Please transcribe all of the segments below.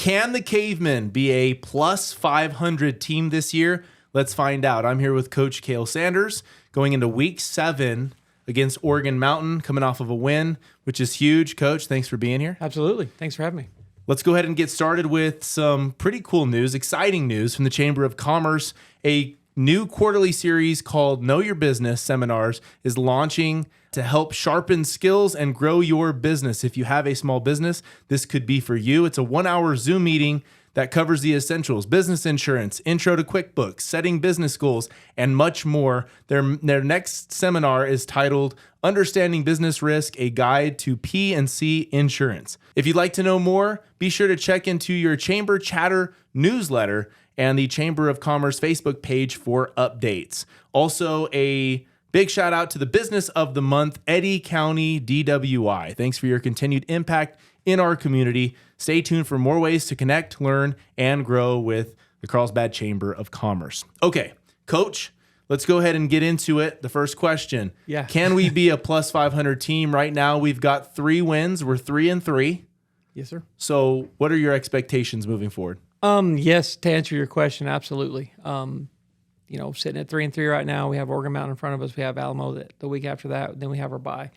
Can the Cavemen be a plus 500 team this year? Let's find out. I'm here with Coach Cale Sanders going into week 7 against Oregon Mountain, coming off of a win, which is huge. Coach, thanks for being here. Absolutely. Thanks for having me. Let's go ahead and get started with some pretty cool news, exciting news from the Chamber of Commerce. A new quarterly series called Know Your Business Seminars is launching to help sharpen skills and grow your business. If you have a small business, this could be for you. It's a 1-hour Zoom meeting that covers the essentials: business insurance, intro to QuickBooks, setting business goals, and much more. Their next seminar is titled Understanding Business Risk, a Guide to P&C Insurance. If you'd like to know more, be sure to check into your Chamber Chatter newsletter and the Chamber of Commerce Facebook page for updates. Also, a big shout out to the Business of the Month, Eddy County DWI. Thanks for your continued impact in our community. Stay tuned for more ways to connect, learn, and grow with the Carlsbad Chamber of Commerce. Okay, Coach, let's go ahead and get into it. The first question. Yeah. Can we be a plus 500 team? Right now, we've got 3 wins. We're 3-3. Yes, sir. So what are your expectations moving forward? Yes, to answer your question, absolutely. Sitting at 3-3 right now, we have Oregon Mountain in front of us. We have Alamo the week after that. Then we have our bye.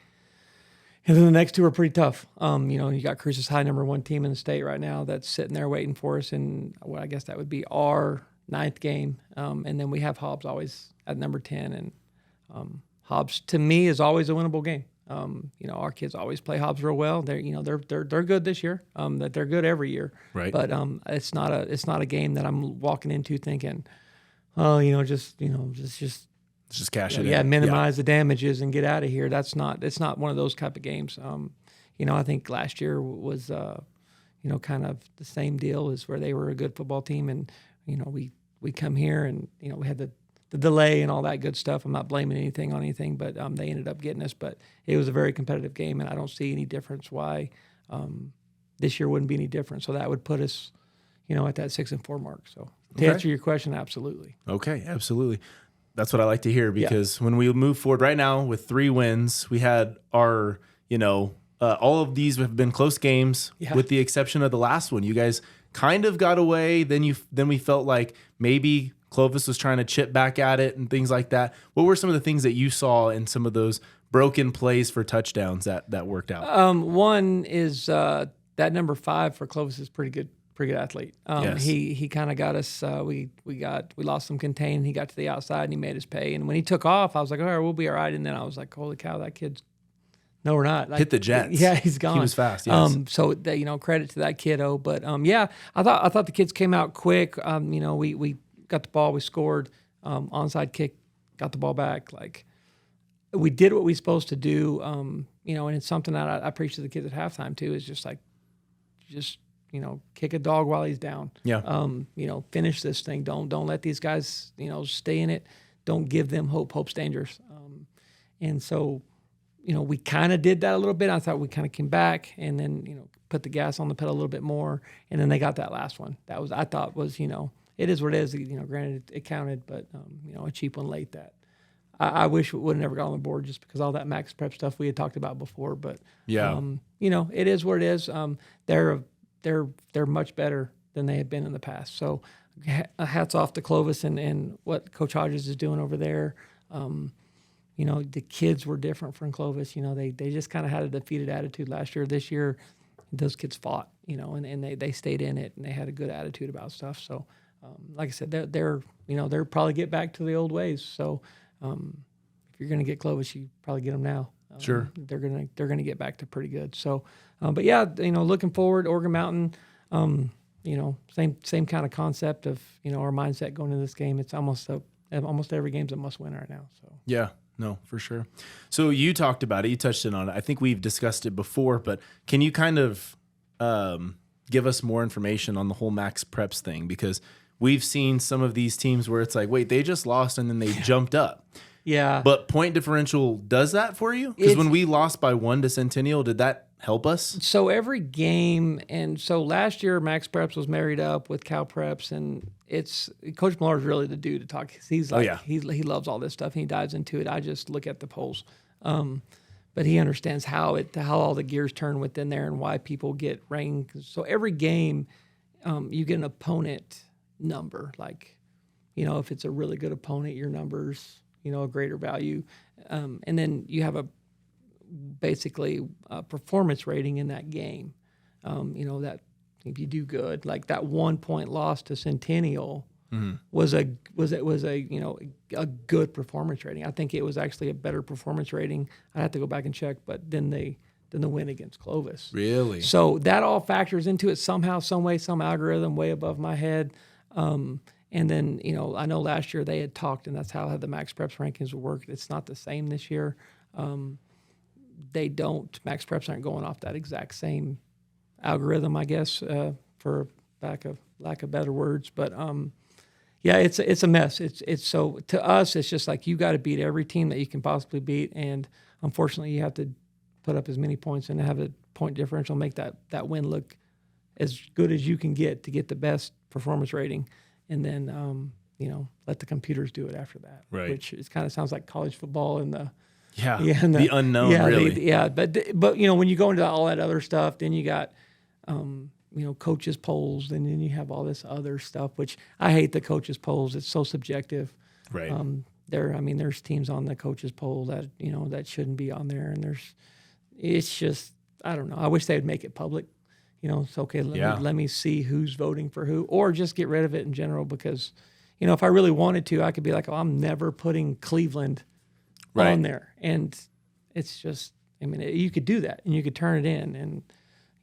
And then the next 2 are pretty tough. You got Cruces High, number 1 team in the state right now that's sitting there waiting for us. And I guess that would be our 9th game. And then we have Hobbs always at number 10. And Hobbs, to me, is always a winnable game. Our kids always play Hobbs real well. They're good this year. That they're good every year. Right. But it's not a game that I'm walking into thinking, just cash it in. Yeah, minimize the damages and get out of here. It's not one of those type of games. I think last year was kind of the same deal as where they were a good football team, and we come here and we had the delay and all that good stuff. I'm not blaming anything on anything, but they ended up getting us. But it was a very competitive game, and I don't see any difference why this year wouldn't be any different. So that would put us, at that 6-4 mark. So to answer your question, absolutely. Okay, absolutely. That's what I like to hear, because when we move forward right now with 3 wins, we had our, all of these have been close games with the exception of the last one. You guys kind of got away. Then we felt like maybe Clovis was trying to chip back at it and things like that. What were some of the things that you saw in some of those broken plays for touchdowns that worked out? One is that number 5 for Clovis is pretty good athlete. Yes. He kind of got us. We lost some contain. He got to the outside and he made us pay. And when he took off, I was like, all right, we'll be all right. And then I was like, holy cow, that kid's. No, we're not. Hit the Jets. Yeah, he's gone. He was fast. Yes. So that, credit to that kiddo. But I thought the kids came out quick. We got the ball, we scored. Onside kick, got the ball back. Like, we did what we were supposed to do. And it's something that I preach to the kids at halftime too. Is just kick a dog while he's down. Yeah. Finish this thing. Don't let these guys, stay in it. Don't give them hope. Hope's dangerous. And so, we kind of did that a little bit. I thought we kind of came back and then, put the gas on the pedal a little bit more. And then they got that last one. I thought was, it is what it is. Granted it counted, but, a cheap one late that. I wish it would have never got on the board just because all that max prep stuff we had talked about before. But, it is what it is. They're much better than they have been in the past. So hats off to Clovis and what Coach Hodges is doing over there. The kids were different from Clovis. They just kind of had a defeated attitude last year. This year, those kids fought, and they stayed in it and they had a good attitude about stuff. So, like I said, they're probably get back to the old ways. So, if you're going to get Clovis, you probably get them now. Sure. They're gonna get back to pretty good. So, but yeah, looking forward, Oregon Mountain, same kind of concept of our mindset going into this game. It's almost every game's a must win right now. So yeah, no, for sure. So you talked about it, you touched in on it. I think we've discussed it before, but can you kind of give us more information on the whole max preps thing? Because we've seen some of these teams where it's like, wait, they just lost and then they jumped up. Yeah. But point differential does that for you? Because when we lost by 1 to Centennial, did that help us? So every game, and so last year Max Preps was married up with Cal Preps, and it's Coach Millar's really the dude to talk. He's like, he loves all this stuff and he dives into it. I just look at the polls. But he understands how all the gears turn within there and why people get ranked. So every game, you get an opponent number. Like, if it's a really good opponent, your number's, a greater value. And then you have basically a performance rating in that game. That if you do good, like that 1 point loss to Centennial was a good performance rating. I think it was actually a better performance rating. I have to go back and check, but then the win against Clovis. Really? So that all factors into it somehow, some way, some algorithm way above my head. And then, I know last year they had talked, and that's how the Max Preps rankings would work. It's not the same this year. Max Preps aren't going off that exact same algorithm, I guess, for lack of better words. But yeah, it's a mess. It's so to us, it's just like you got to beat every team that you can possibly beat, and unfortunately, you have to put up as many points and have a point differential, make that win look as good as you can get to get the best performance rating, and then let the computers do it after that. Right. Which it kind of sounds like college football and the the unknown, really. But when you go into all that other stuff, then you got coaches polls, and then you have all this other stuff, which I hate the coaches polls. It's so subjective. Right. There's teams on the coaches poll that that shouldn't be on there, and it's just, I don't know. I wish they would make it public. It's okay. Let me see who's voting for who, or just get rid of it in general. Because, if I really wanted to, I could be like, oh, I'm never putting Cleveland on there, and it's just, you could do that, and you could turn it in, and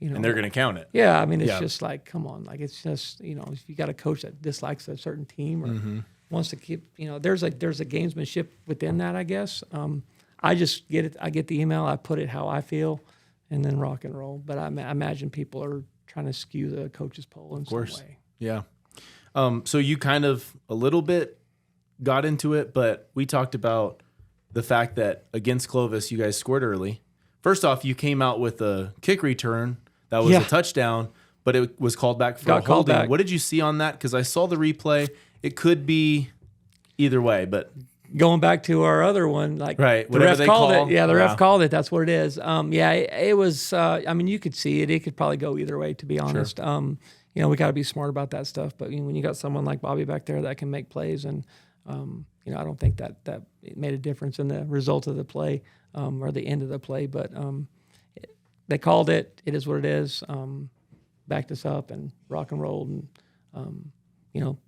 and they're going to count it. Yeah, it's just like, come on, like it's just if you got a coach that dislikes a certain team or wants to keep, there's a gamesmanship within that, I guess. I just get it. I get the email. I put it how I feel, and then rock and roll. But I imagine people are trying to skew the coaches poll in some way. Yeah. So you kind of a little bit got into it, but we talked about the fact that against Clovis, you guys scored early. First off, you came out with a kick return that was a touchdown, but it was called back for a holding. What did you see on that? Because I saw the replay. It could be either way, but going back to our other one, like right, the ref called it. Yeah, the ref called it. That's what it is. It was. You could see it. It could probably go either way, to be honest. Sure. We got to be smart about that stuff. But when you got someone like Bobby back there that can make plays, and I don't think that it made a difference in the result of the play or the end of the play. But they called it. It is what it is. Backed us up and rock and rolled, and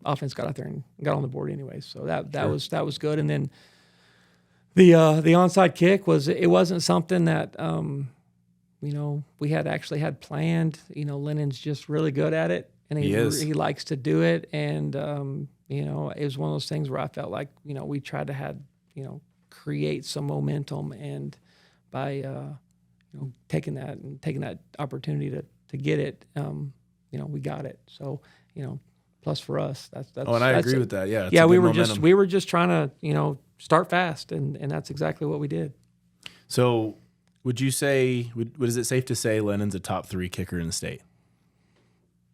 offense got out there and got on the board anyway. So that was good. And then the onside kick wasn't something that we had planned. Lennon's just really good at it, and he likes to do it. And it was one of those things where I felt like we tried to create some momentum, and by taking that opportunity to get it, we got it. So plus for us, that's and I agree with that. Yeah. Yeah. We were just trying to, start fast, and that's exactly what we did. So would you say, is it safe to say Lennon's a top 3 kicker in the state?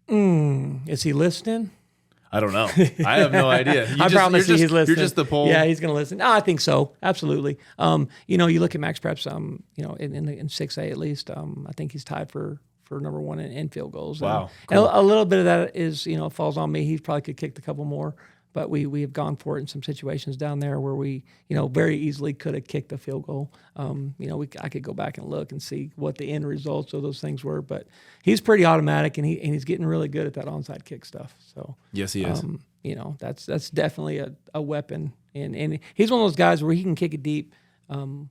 Is he listening? I don't know. I have no idea. I promise he's listening. You're just the poll. Yeah, he's going to listen. No, I think so. Absolutely. You look at Max Preps, in 6A at least, I think he's tied for number 1 in field goals. Wow. And a little bit of that is, falls on me. He probably could kick a couple more, but we have gone for it in some situations down there where we, very easily could have kicked a field goal. I could go back and look and see what the end results of those things were, but he's pretty automatic, and he's getting really good at that onside kick stuff. So yes, he is. That's definitely a weapon, and he's one of those guys where he can kick it deep, and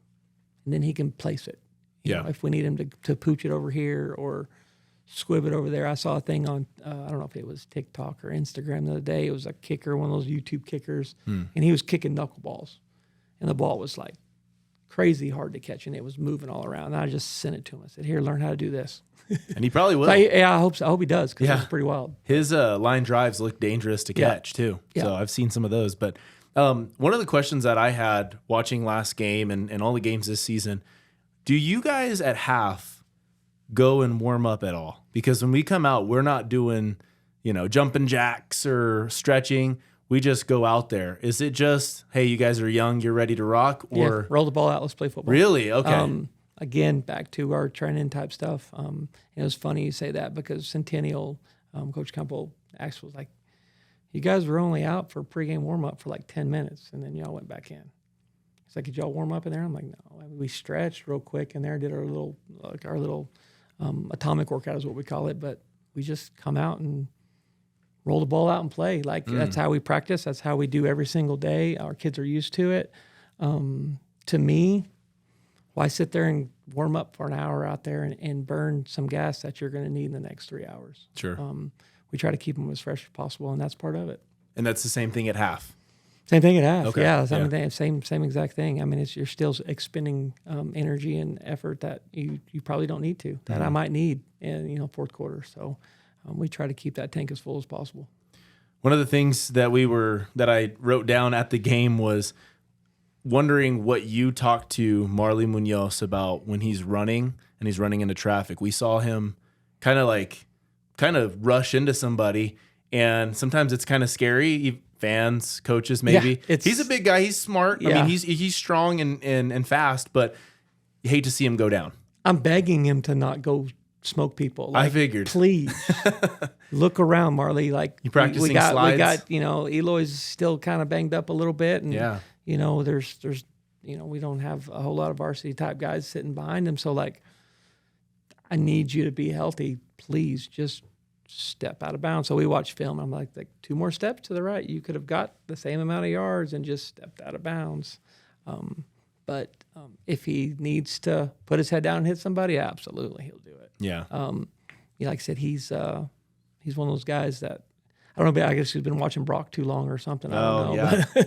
then he can place it. If we need him to pooch it over here or squib it over there. I saw a thing on, I don't know if it was TikTok or Instagram the other day. It was a kicker, one of those YouTube kickers, and he was kicking knuckleballs. And the ball was like crazy hard to catch, and it was moving all around. And I just sent it to him. I said, here, learn how to do this. And he probably will. So I hope so. I hope he does, because it's pretty wild. His line drives look dangerous to catch, too. Yeah. So I've seen some of those. But one of the questions that I had watching last game and all the games this season, do you guys at half go and warm up at all? Because when we come out, we're not doing, jumping jacks or stretching. We just go out there. Is it just, hey, you guys are young, you're ready to rock? Or roll the ball out, let's play football. Really? Okay. Again, back to our training type stuff. It was funny you say that, because Centennial, Coach Campbell actually was like, "You guys were only out for pregame warm up for like 10 minutes, and then y'all went back in." He's like, "Did y'all warm up in there?" I'm like, "No." We stretched real quick in there, did our little atomic workout is what we call it, but we just come out and roll the ball out and play. Like that's how we practice. That's how we do every single day. Our kids are used to it. To me, why sit there and warm up for an hour out there and burn some gas that you're going to need in the next 3 hours? Sure. We try to keep them as fresh as possible, and that's part of it. And that's the same thing at half. Same thing at half. Okay. Yeah, same exact thing. I mean, you're still expending energy and effort that you probably don't need to, that I might need in fourth quarter. So we try to keep that tank as full as possible. One of the things that I wrote down at the game was wondering what you talked to Marley Munoz about when he's running and he's running into traffic. We saw him kind of rush into somebody, and sometimes it's kind of scary. Fans, coaches, maybe. Yeah, he's a big guy. He's smart. Yeah. I mean, he's strong and fast, but you hate to see him go down. I'm begging him to not go smoke people. I figured. Please look around, Marley. Like you practicing slides? We got, Eloy's still kind of banged up a little bit, and yeah. There's we don't have a whole lot of varsity type guys sitting behind him. So like, I need you to be healthy. Please just step out of bounds. So we watch film. I'm like 2 more steps to the right, you could have got the same amount of yards and just stepped out of bounds. But if he needs to put his head down and hit somebody, absolutely, he'll do it. Yeah. Like I said, he's one of those guys that I don't know. I guess he's been watching Brock too long or something. I don't know. Yeah.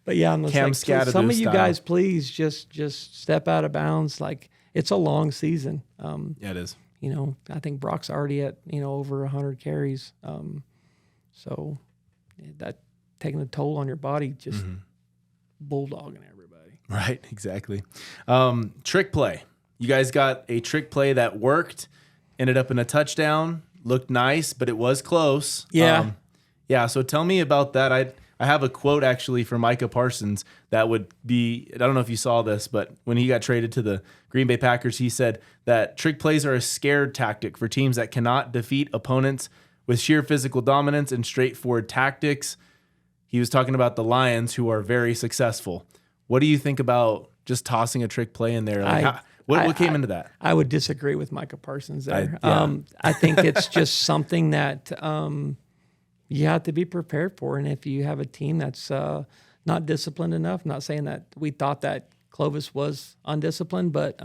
But yeah, I'm Cam like, some of you guys, please just step out of bounds. Like it's a long season. Yeah, it is. I think Brock's already at over 100 carries. So that taking a toll on your body, just bulldogging everybody. Right, exactly. Trick play. You guys got a trick play that worked, ended up in a touchdown, looked nice, but it was close. Yeah. Yeah, so tell me about that. I have a quote actually from Micah Parsons that would be, I don't know if you saw this, but when he got traded to the Green Bay Packers, he said that trick plays are a scared tactic for teams that cannot defeat opponents with sheer physical dominance and straightforward tactics. He was talking about the Lions, who are very successful. What do you think about just tossing a trick play in there? Like what came into that? I would disagree with Micah Parsons there. Yeah. I think it's just something that you have to be prepared for. And if you have a team that's not disciplined enough, not saying that we thought that Clovis was undisciplined, but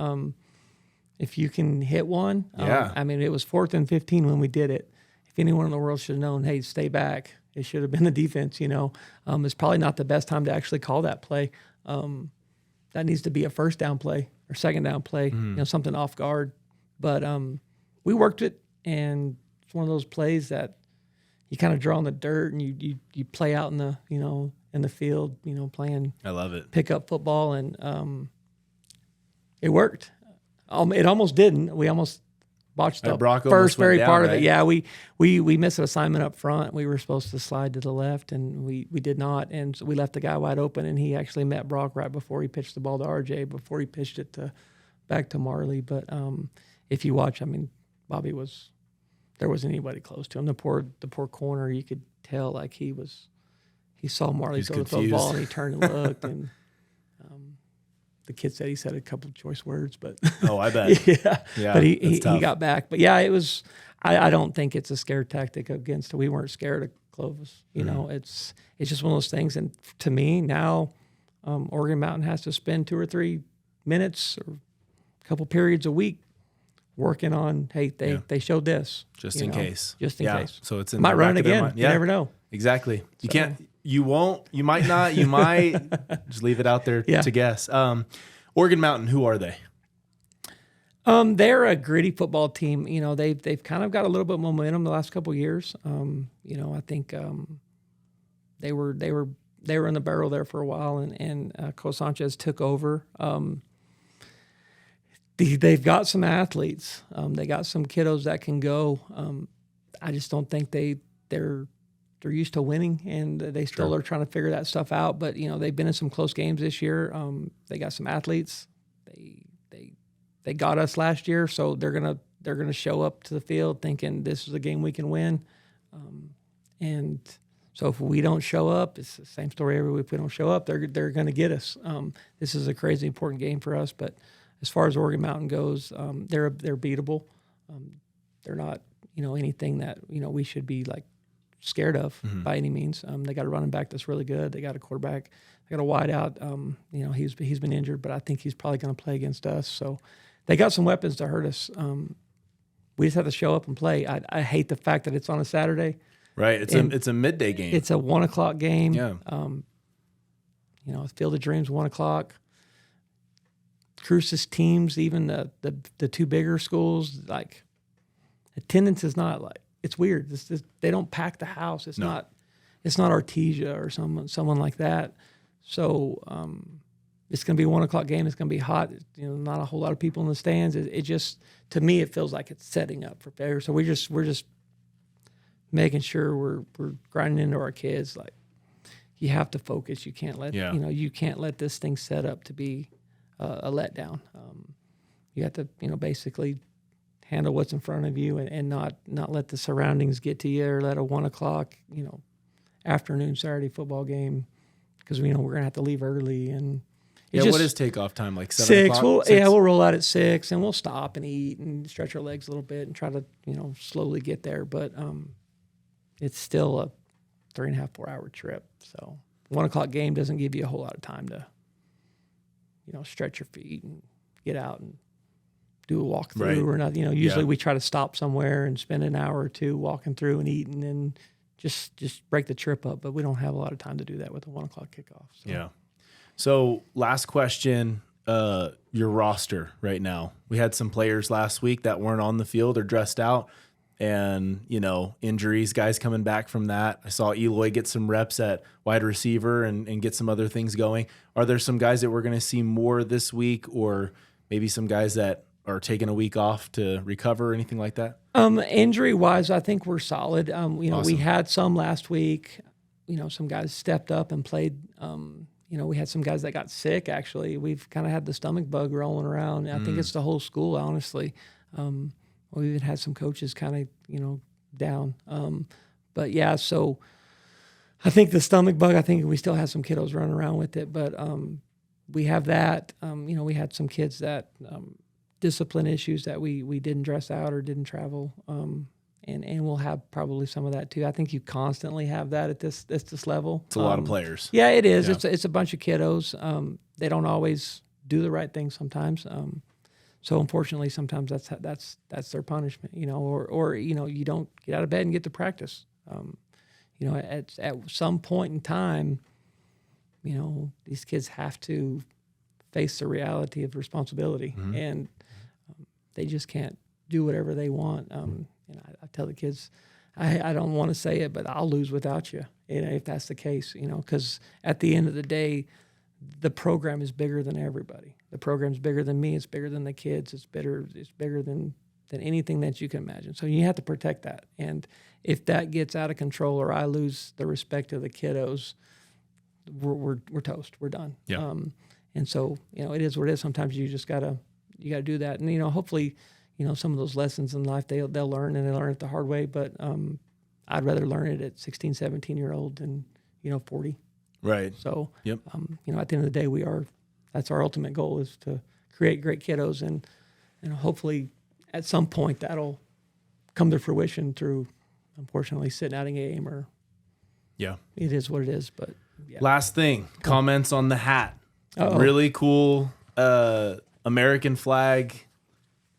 if you can hit one, I mean, it was 4th and 15 when we did it. If anyone in the world should have known, hey, stay back, it should have been the defense, It's probably not the best time to actually call that play. That needs to be a first down play or second down play, something off guard. But we worked it, and it's one of those plays that you kind of draw in the dirt and you play out in the in the field, playing. I love it. Pickup football, and it worked. It almost didn't. We almost botched the first very part of it. Yeah, we missed an assignment up front. We were supposed to slide to the left, and we did not, and so we left the guy wide open. And he actually met Brock right before he pitched the ball to RJ, before he pitched it back to Marley. But if you watch, I mean, Bobby there wasn't anybody close to him. The poor corner, you could tell like he saw Marley throw the ball, and he turned and looked, and the kid said he said a couple of choice words, but oh, I bet. yeah, but he got back. But yeah, it was. I don't think it's a scare tactic against. We weren't scared of Clovis. It's just one of those things. And to me now, Oregon Mountain has to spend 2 or 3 minutes or a couple periods a week working on, hey, they showed this. Just in case. Just in case. So it's in might run it again. Yeah. You never know. Exactly. You can't, you won't, you might not, you might just leave it out there to guess. Oregon Mountain, who are they? They're a gritty football team. They've kind of got a little bit of momentum the last couple of years. I think they were in the barrel there for a while, and Coach Sanchez took over. They've got some athletes. They got some kiddos that can go. I just don't think they're used to winning, and they still are trying to figure that stuff out. But they've been in some close games this year. They got some athletes. They got us last year, so they're they're going to show up to the field thinking this is a game we can win. And so if we don't show up, it's the same story every week. If we don't show up, they're going to get us. This is a crazy important game for us. But as far as Oregon Mountain goes, they're beatable. They're not anything that we should be like scared of by any means. They got a running back that's really good. They got a quarterback. They got a wideout. He's been injured, but I think he's probably going to play against us. So they got some weapons to hurt us. We just have to show up and play. I hate the fact that it's on a Saturday. Right. It's a midday game. It's a 1:00 game. Yeah. Field of Dreams, 1:00. Cruce's teams, even the two bigger schools, like attendance is not like, it's weird. They don't pack the house. It's not Artesia or someone like that. So it's going to be a 1:00 game. It's going to be hot. Not a whole lot of people in the stands. It just, to me, it feels like it's setting up for failure. So we're just making sure we're grinding into our kids. Like, you have to focus. You can't let you can't let this thing set up to be a letdown. You have to basically handle what's in front of you and not let the surroundings get to you, or let a 1:00 afternoon Saturday football game, because we're going to have to leave early. And what is takeoff time, like 7 6? o'clock? We'll roll out at 6, and we'll stop and eat and stretch our legs a little bit and try to slowly get there. But it's still a 3.5, 4 hour trip. So 1:00 game doesn't give you a whole lot of time to stretch your feet and get out and do a walkthrough or nothing. Usually we try to stop somewhere and spend an hour or two walking through and eating and just break the trip up. But we don't have a lot of time to do that with a 1:00 kickoff. So. Yeah. So last question, your roster right now. We had some players last week that weren't on the field or dressed out, and injuries, guys coming back from that. I saw Eloy get some reps at wide receiver and get some other things going. Are there some guys that we're going to see more this week, or maybe some guys that are taking a week off to recover or anything like that? Injury wise, I think we're solid. Awesome. We had some last week. Some guys stepped up and played. We had some guys that got sick. Actually, we've kind of had the stomach bug rolling around. I think it's the whole school, honestly. We even had some coaches kind of down. But yeah, so I think the stomach bug. I think we still have some kiddos running around with it, but we have that. We had some kids that. Discipline issues that we didn't dress out or didn't travel, and we'll have probably some of that too. I think you constantly have that at this level. It's a lot of players. Yeah, it is. Yeah. It's a bunch of kiddos. They don't always do the right thing sometimes. So unfortunately, sometimes that's their punishment. Or you don't get out of bed and get to practice. At some point in time, these kids have to face the reality of responsibility, and they just can't do whatever they want. I tell the kids, I don't want to say it, but I'll lose without you, if that's the case, because at the end of the day, the program is bigger than everybody. The program's bigger than me. It's bigger than the kids. It's bigger than anything that you can imagine. So you have to protect that. And if that gets out of control, or I lose the respect of the kiddos, we're toast. We're done. Yeah. And so, it is what it is. Sometimes you just gotta do that. And, hopefully, some of those lessons in life, they'll learn, and they learn it the hard way. But I'd rather learn it at 16, 17-year-old than, 40. Right. So, yep. At the end of the day, that's our ultimate goal, is to create great kiddos. And hopefully at some point that'll come to fruition through, unfortunately, sitting out a game, or it is what it is. But last thing, comments on the hat. Uh-oh. Really cool American flag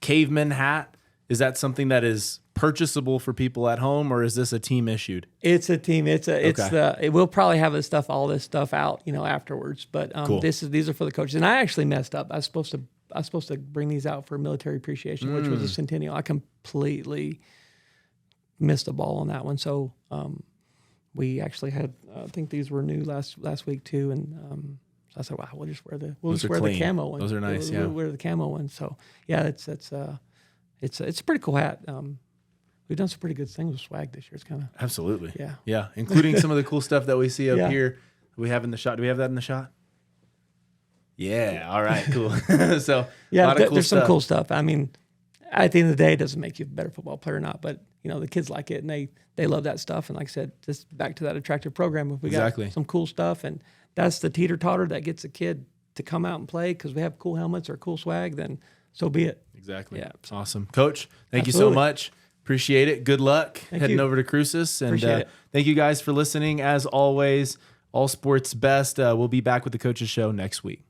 Cavemen hat. Is that something that is purchasable for people at home, or is this a team issued? It's a team. We'll probably have all this stuff out, afterwards. But cool. These are for the coaches. And I actually messed up. I was supposed to bring these out for military appreciation, which was a centennial. I completely missed the ball on that one. So we actually had, I think these were new last week too, and so I said, wow, we'll just wear the camo one. Those are nice. We'll wear the camo one. So yeah, it's a pretty cool hat. We've done some pretty good things with swag this year. It's kind of absolutely yeah, including some of the cool stuff that we see up here. We have in the shot. Do we have that in the shot? Yeah. All right. Cool. So yeah, a lot of cool there's stuff. some cool stuff. I mean, at the end of the day, it doesn't make you a better football player or not. But the kids like it, and they love that stuff. And like I said, just back to that attractive program. If we got some cool stuff, and that's the teeter-totter that gets a kid to come out and play because we have cool helmets or cool swag, then so be it. Exactly. Yeah. Awesome. Coach, thank you Absolutely. so much. Appreciate it. Good luck heading over to Cruces. And thank you guys for listening. As always, all sports best. We'll be back with the Coaches Show next week.